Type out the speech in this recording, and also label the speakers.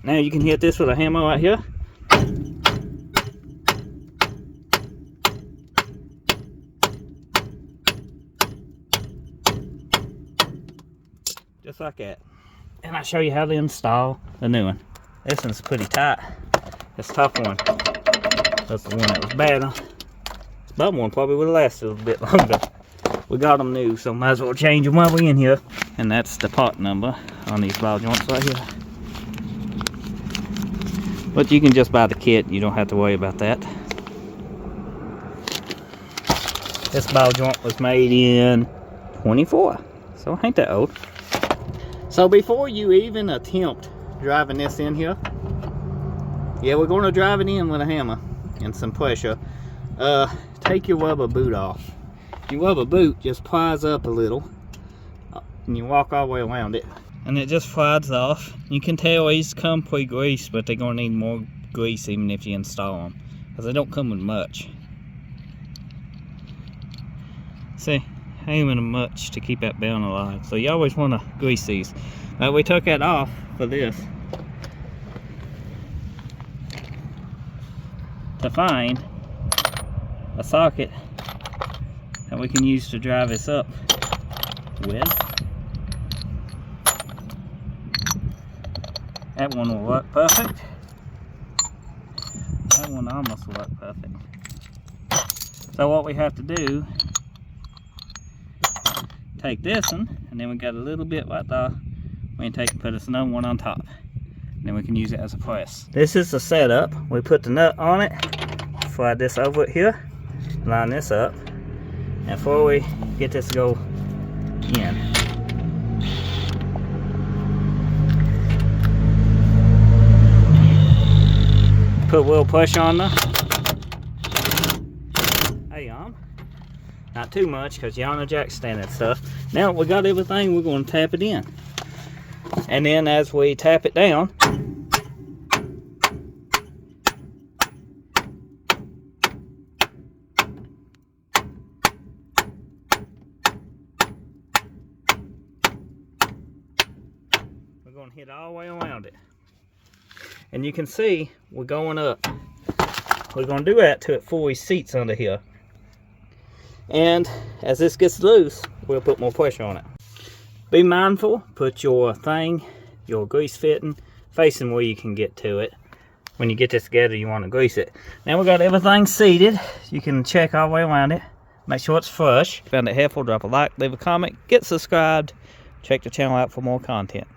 Speaker 1: Now you can hit this with a hammer right here. Just like that. And I'll show you how to install the new one. This one's pretty tight. This top one, that's the one that was bad. This bottom one probably would have lasted a bit longer. We got them new, so might as well change them while we're in here. And that's the part number on these ball joints right here. But you can just buy the kit, you don't have to worry about that. This ball joint was made in 24, so ain't that old. So before you even attempt driving this in here, yeah, we're going to drive it in with a hammer and some pressure. Take your rubber boot off. Your rubber boot just plies up a little, and you walk all the way around it, and it just slides off. You can tell these come pre-greased, but they're going to need more grease even if you install them, because they don't come with much. See, ain't even much to keep that belt alive, so you always want to grease these. Now we took that off for this to find a socket that we can use to drive this up with. That one will work perfect. That one almost will work perfect. So what we have to do, take this one, and then we got a little bit right there. We can take and put this another one on top. And then we can use it as a press. This is the setup. We put the nut on it, slide this over it here, line this up. And before we get this to go in, put a little push on the arm. Not too much, because you on the jack stand and stuff. Now we got everything, we're going to tap it in. And then as we tap it down, we're going to hit all the way around it. And you can see we're going up. We're going to do that till it fully seats under here. And as this gets loose, we'll put more pressure on it. Be mindful, put your thing, your grease fitting, facing where you can get to it. When you get this together, you want to grease it. Now we got everything seated. You can check all the way around it. Make sure it's flush. If you found it helpful, drop a like, leave a comment, get subscribed. Check the channel out for more content.